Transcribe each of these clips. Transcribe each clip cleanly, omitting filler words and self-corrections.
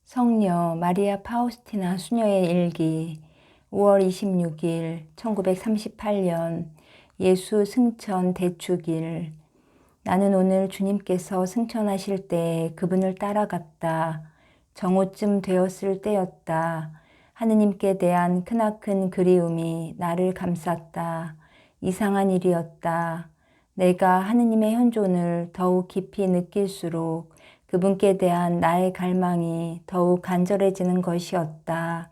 성녀 마리아 파우스티나 수녀의 일기 5월 26일 1938년 예수 승천 대축일. 나는 오늘 주님께서 승천하실 때 그분을 따라갔다. 정오쯤 되었을 때였다. 하느님께 대한 크나큰 그리움이 나를 감쌌다. 이상한 일이었다. 내가 하느님의 현존을 더욱 깊이 느낄수록 그분께 대한 나의 갈망이 더욱 간절해지는 것이었다.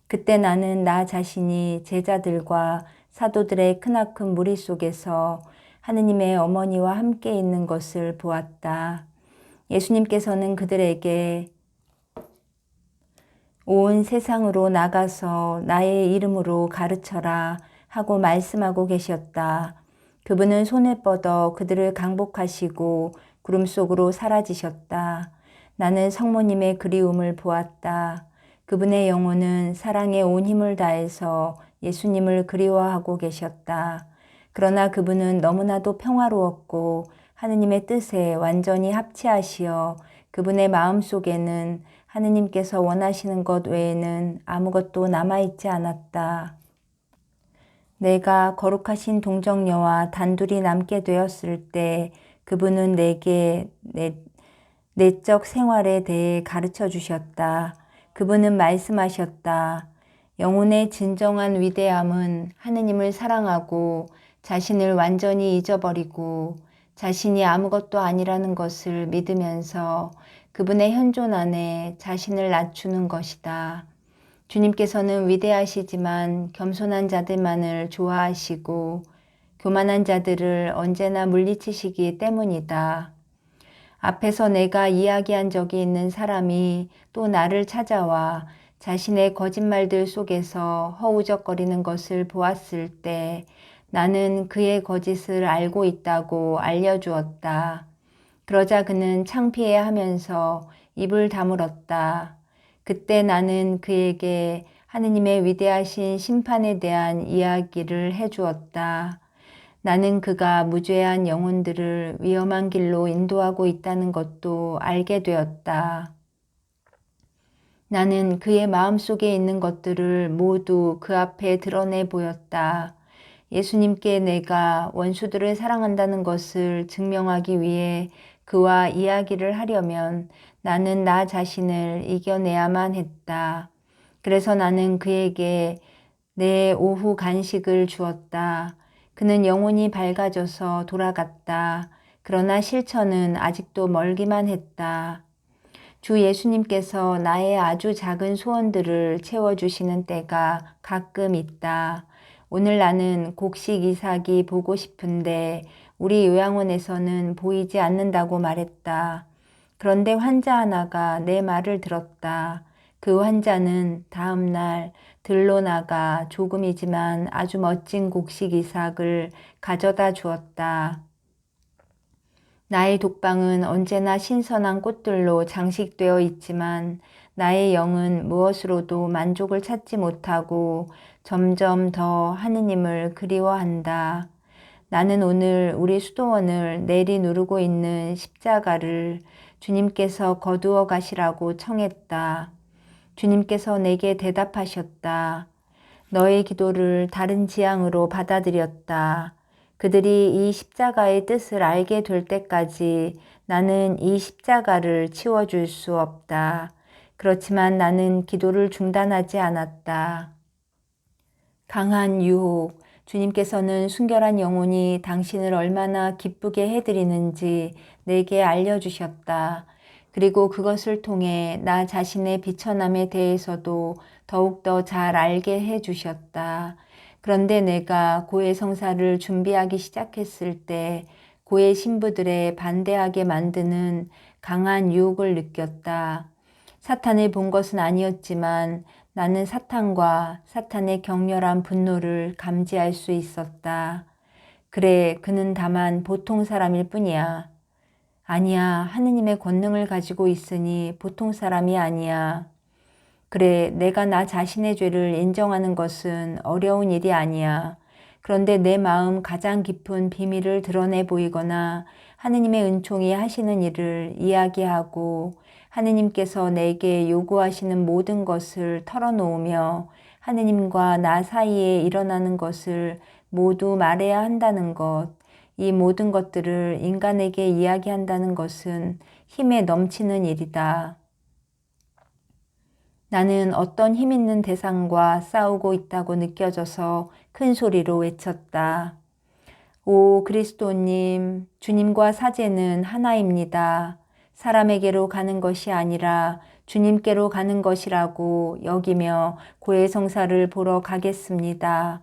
그때 나는 나 자신이 제자들과 사도들의 크나큰 무리 속에서 하느님의 어머니와 함께 있는 것을 보았다. 예수님께서는 그들에게 온 세상으로 나가서 나의 이름으로 가르쳐라 하고 말씀하고 계셨다. 그분은 손을 뻗어 그들을 강복하시고 구름 속으로 사라지셨다. 나는 성모님의 그리움을 보았다. 그분의 영혼은 사랑에 온 힘을 다해서 예수님을 그리워하고 계셨다. 그러나 그분은 너무나도 평화로웠고 하느님의 뜻에 완전히 합치하시어 그분의 마음속에는 하느님께서 원하시는 것 외에는 아무것도 남아있지 않았다. 내가 거룩하신 동정녀와 단둘이 남게 되었을 때 그분은 내게 내적 생활에 대해 가르쳐 주셨다. 그분은 말씀하셨다. 영혼의 진정한 위대함은 하느님을 사랑하고 자신을 완전히 잊어버리고 자신이 아무것도 아니라는 것을 믿으면서 그분의 현존 안에 자신을 낮추는 것이다. 주님께서는 위대하시지만 겸손한 자들만을 좋아하시고 교만한 자들을 언제나 물리치시기 때문이다. 앞에서 내가 이야기한 적이 있는 사람이 또 나를 찾아와 자신의 거짓말들 속에서 허우적거리는 것을 보았을 때 나는 그의 거짓을 알고 있다고 알려주었다. 그러자 그는 창피해하면서 입을 다물었다. 그때 나는 그에게 하느님의 위대하신 심판에 대한 이야기를 해주었다. 나는 그가 무죄한 영혼들을 위험한 길로 인도하고 있다는 것도 알게 되었다. 나는 그의 마음속에 있는 것들을 모두 그 앞에 드러내 보였다. 예수님께 내가 원수들을 사랑한다는 것을 증명하기 위해 그와 이야기를 하려면 나는 나 자신을 이겨내야만 했다. 그래서 나는 그에게 내 오후 간식을 주었다. 그는 영혼이 밝아져서 돌아갔다. 그러나 실천은 아직도 멀기만 했다. 주 예수님께서 나의 아주 작은 소원들을 채워주시는 때가 가끔 있다. 오늘 나는 곡식 이삭이 보고 싶은데 우리 요양원에서는 보이지 않는다고 말했다. 그런데 환자 하나가 내 말을 들었다. 그 환자는 다음 날 들로 나가 조금이지만 아주 멋진 곡식 이삭을 가져다 주었다. 나의 독방은 언제나 신선한 꽃들로 장식되어 있지만 나의 영은 무엇으로도 만족을 찾지 못하고 점점 더 하느님을 그리워한다. 나는 오늘 우리 수도원을 내리 누르고 있는 십자가를 주님께서 거두어 가시라고 청했다. 주님께서 내게 대답하셨다. 너의 기도를 다른 지향으로 받아들였다. 그들이 이 십자가의 뜻을 알게 될 때까지 나는 이 십자가를 치워줄 수 없다. 그렇지만 나는 기도를 중단하지 않았다. 강한 유혹. 주님께서는 순결한 영혼이 당신을 얼마나 기쁘게 해드리는지 내게 알려주셨다. 그리고 그것을 통해 나 자신의 비천함에 대해서도 더욱더 잘 알게 해주셨다. 그런데 내가 고해 성사를 준비하기 시작했을 때 고해 신부들의 반대하게 만드는 강한 유혹을 느꼈다. 사탄을 본 것은 아니었지만 나는 사탄과 사탄의 격렬한 분노를 감지할 수 있었다. 그래, 그는 다만 보통 사람일 뿐이야. 아니야, 하느님의 권능을 가지고 있으니 보통 사람이 아니야. 그래, 내가 나 자신의 죄를 인정하는 것은 어려운 일이 아니야. 그런데 내 마음 가장 깊은 비밀을 드러내 보이거나 하느님의 은총이 하시는 일을 이야기하고 하느님께서 내게 요구하시는 모든 것을 털어놓으며 하느님과 나 사이에 일어나는 것을 모두 말해야 한다는 것, 이 모든 것들을 인간에게 이야기한다는 것은 힘에 넘치는 일이다. 나는 어떤 힘 있는 대상과 싸우고 있다고 느껴져서 큰 소리로 외쳤다. 오 그리스도님, 주님과 사제는 하나입니다. 사람에게로 가는 것이 아니라 주님께로 가는 것이라고 여기며 고해성사를 보러 가겠습니다.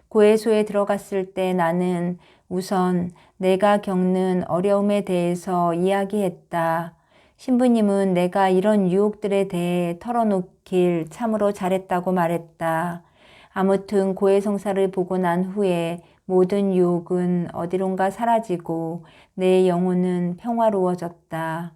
고해소에 들어갔을 때 나는 우선 내가 겪는 어려움에 대해서 이야기했다. 신부님은 내가 이런 유혹들에 대해 털어놓길 참으로 잘했다고 말했다. 아무튼 고해성사를 보고 난 후에 모든 유혹은 어디론가 사라지고 내 영혼은 평화로워졌다.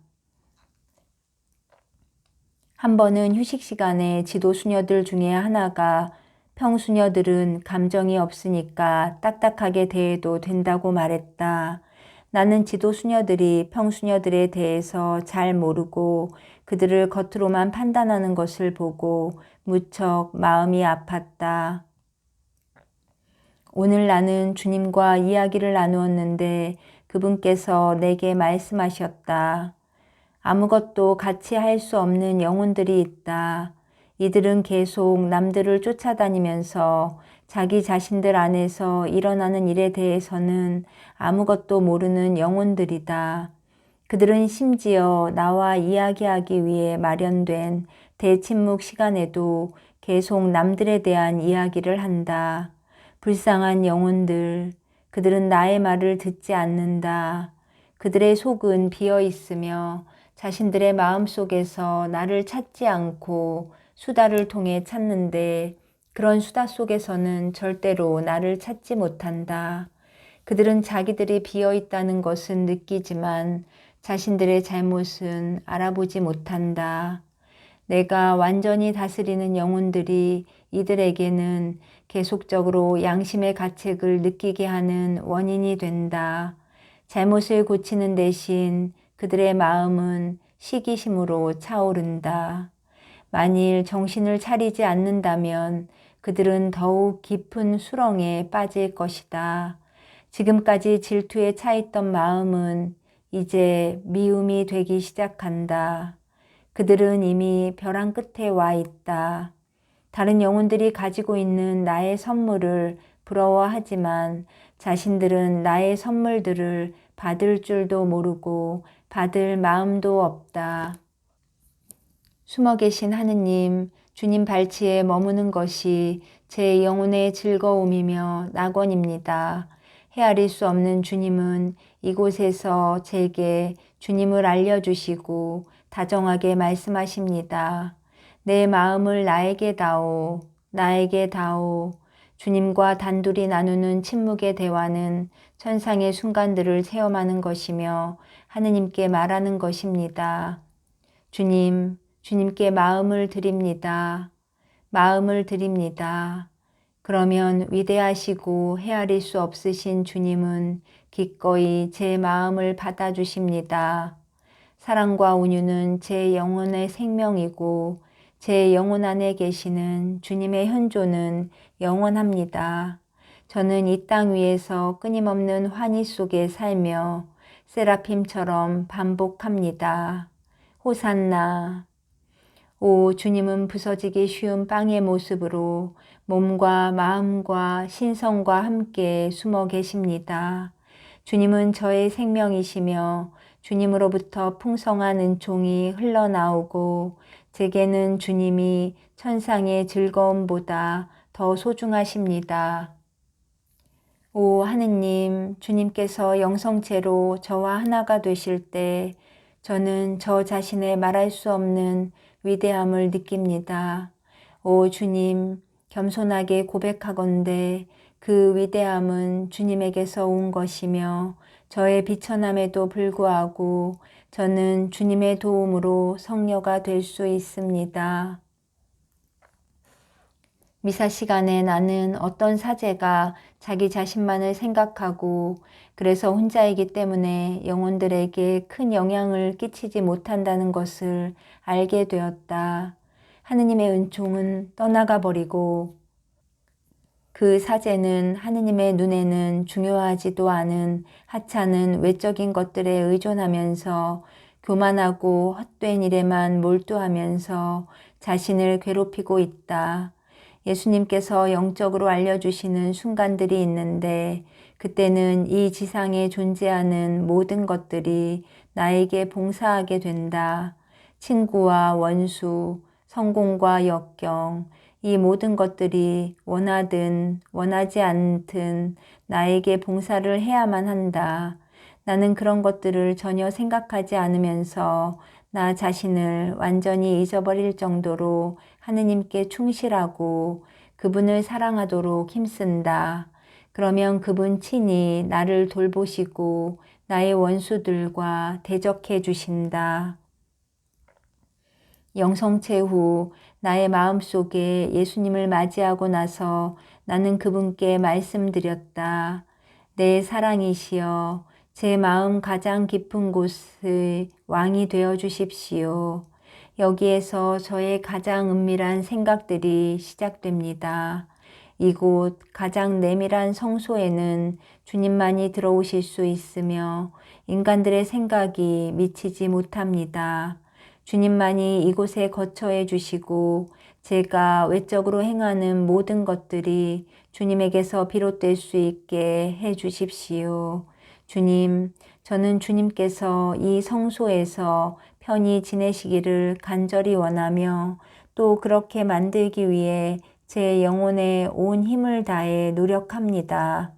한 번은 휴식 시간에 지도 수녀들 중에 하나가 평수녀들은 감정이 없으니까 딱딱하게 대해도 된다고 말했다. 나는 지도 수녀들이 평수녀들에 대해서 잘 모르고 그들을 겉으로만 판단하는 것을 보고 무척 마음이 아팠다. 오늘 나는 주님과 이야기를 나누었는데 그분께서 내게 말씀하셨다. 아무것도 같이 할 수 없는 영혼들이 있다. 이들은 계속 남들을 쫓아다니면서 자기 자신들 안에서 일어나는 일에 대해서는 아무것도 모르는 영혼들이다. 그들은 심지어 나와 이야기하기 위해 마련된 대침묵 시간에도 계속 남들에 대한 이야기를 한다. 불쌍한 영혼들, 그들은 나의 말을 듣지 않는다. 그들의 속은 비어 있으며 자신들의 마음 속에서 나를 찾지 않고 수다를 통해 찾는데 그런 수다 속에서는 절대로 나를 찾지 못한다. 그들은 자기들이 비어 있다는 것은 느끼지만 자신들의 잘못은 알아보지 못한다. 내가 완전히 다스리는 영혼들이 이들에게는 계속적으로 양심의 가책을 느끼게 하는 원인이 된다. 잘못을 고치는 대신 그들의 마음은 시기심으로 차오른다. 만일 정신을 차리지 않는다면 그들은 더욱 깊은 수렁에 빠질 것이다. 지금까지 질투에 차 있던 마음은 이제 미움이 되기 시작한다. 그들은 이미 벼랑 끝에 와 있다. 다른 영혼들이 가지고 있는 나의 선물을 부러워하지만 자신들은 나의 선물들을 받을 줄도 모르고 받을 마음도 없다. 숨어 계신 하느님, 주님 발치에 머무는 것이 제 영혼의 즐거움이며 낙원입니다. 헤아릴 수 없는 주님은 이곳에서 제게 주님을 알려주시고 다정하게 말씀하십니다. 내 마음을 나에게 다오, 나에게 다오. 주님과 단둘이 나누는 침묵의 대화는 천상의 순간들을 체험하는 것이며 하느님께 말하는 것입니다. 주님, 주님께 마음을 드립니다. 마음을 드립니다. 그러면 위대하시고 헤아릴 수 없으신 주님은 기꺼이 제 마음을 받아주십니다. 사랑과 온유는 제 영혼의 생명이고 제 영혼 안에 계시는 주님의 현존은 영원합니다. 저는 이 땅 위에서 끊임없는 환희 속에 살며 세라핌처럼 반복합니다. 호산나. 오 주님은 부서지기 쉬운 빵의 모습으로 몸과 마음과 신성과 함께 숨어 계십니다. 주님은 저의 생명이시며 주님으로부터 풍성한 은총이 흘러나오고 제게는 주님이 천상의 즐거움보다 더 소중하십니다. 오 하느님, 주님께서 영성체로 저와 하나가 되실 때 저는 저 자신의 말할 수 없는 위대함을 느낍니다. 오 주님, 겸손하게 고백하건대 그 위대함은 주님에게서 온 것이며 저의 비천함에도 불구하고 저는 주님의 도움으로 성녀가 될 수 있습니다. 미사 시간에 나는 어떤 사제가 자기 자신만을 생각하고 그래서 혼자이기 때문에 영혼들에게 큰 영향을 끼치지 못한다는 것을 알게 되었다. 하느님의 은총은 떠나가 버리고 그 사제는 하느님의 눈에는 중요하지도 않은 하찮은 외적인 것들에 의존하면서 교만하고 헛된 일에만 몰두하면서 자신을 괴롭히고 있다. 예수님께서 영적으로 알려주시는 순간들이 있는데 그때는 이 지상에 존재하는 모든 것들이 나에게 봉사하게 된다. 친구와 원수, 성공과 역경, 이 모든 것들이 원하든 원하지 않든 나에게 봉사를 해야만 한다. 나는 그런 것들을 전혀 생각하지 않으면서 나 자신을 완전히 잊어버릴 정도로 하느님께 충실하고 그분을 사랑하도록 힘쓴다. 그러면 그분 친히 나를 돌보시고 나의 원수들과 대적해 주신다. 영성체 후 나의 마음속에 예수님을 맞이하고 나서 나는 그분께 말씀드렸다. 내 사랑이시여, 제 마음 가장 깊은 곳의 왕이 되어 주십시오. 여기에서 저의 가장 은밀한 생각들이 시작됩니다. 이곳 가장 내밀한 성소에는 주님만이 들어오실 수 있으며 인간들의 생각이 미치지 못합니다. 주님만이 이곳에 거처해 주시고 제가 외적으로 행하는 모든 것들이 주님에게서 비롯될 수 있게 해 주십시오. 주님, 저는 주님께서 이 성소에서 편히 지내시기를 간절히 원하며 또 그렇게 만들기 위해 제 영혼에 온 힘을 다해 노력합니다.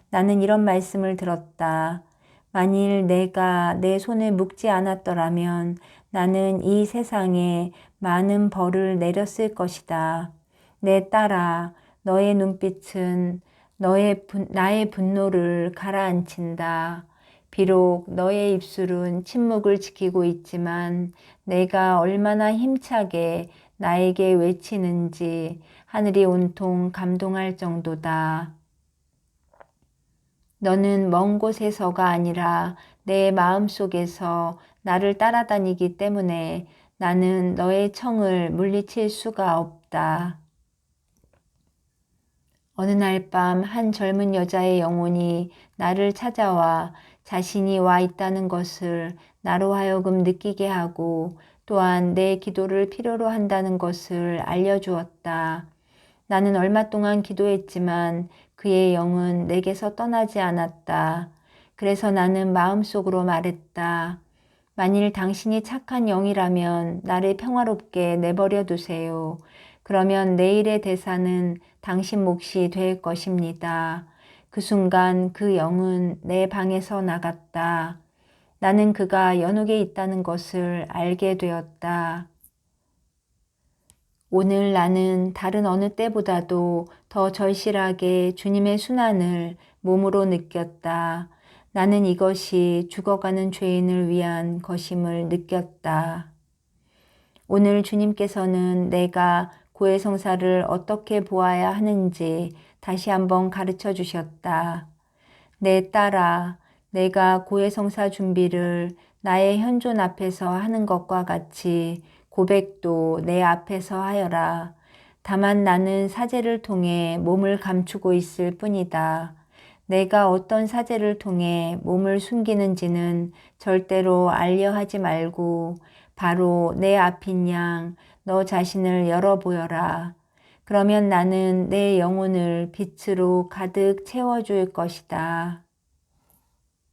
나는 이런 말씀을 들었다. 만일 내가 내 손을 묶지 않았더라면 나는 이 세상에 많은 벌을 내렸을 것이다. 내 딸아, 너의 눈빛은 나의 분노를 가라앉힌다. 비록 너의 입술은 침묵을 지키고 있지만 내가 얼마나 힘차게 나에게 외치는지 하늘이 온통 감동할 정도다. 너는 먼 곳에서가 아니라 내 마음속에서 나를 따라다니기 때문에 나는 너의 청을 물리칠 수가 없다. 어느 날 밤 한 젊은 여자의 영혼이 나를 찾아와 자신이 와 있다는 것을 나로 하여금 느끼게 하고 또한 내 기도를 필요로 한다는 것을 알려주었다. 나는 얼마 동안 기도했지만 그의 영은 내게서 떠나지 않았다. 그래서 나는 마음속으로 말했다. 만일 당신이 착한 영이라면 나를 평화롭게 내버려 두세요. 그러면 내일의 대사는 당신 몫이 될 것입니다. 그 순간 그 영은 내 방에서 나갔다. 나는 그가 연옥에 있다는 것을 알게 되었다. 오늘 나는 다른 어느 때보다도 더 절실하게 주님의 순환을 몸으로 느꼈다. 나는 이것이 죽어가는 죄인을 위한 것임을 느꼈다. 오늘 주님께서는 내가 고해성사를 어떻게 보아야 하는지 다시 한번 가르쳐 주셨다. 내 딸아, 내가 고해성사 준비를 나의 현존 앞에서 하는 것과 같이 고백도 내 앞에서 하여라. 다만 나는 사제를 통해 몸을 감추고 있을 뿐이다. 내가 어떤 사제를 통해 몸을 숨기는지는 절대로 알려 하지 말고 바로 내 앞인 양 너 자신을 열어 보여라. 그러면 나는 내 영혼을 빛으로 가득 채워줄 것이다.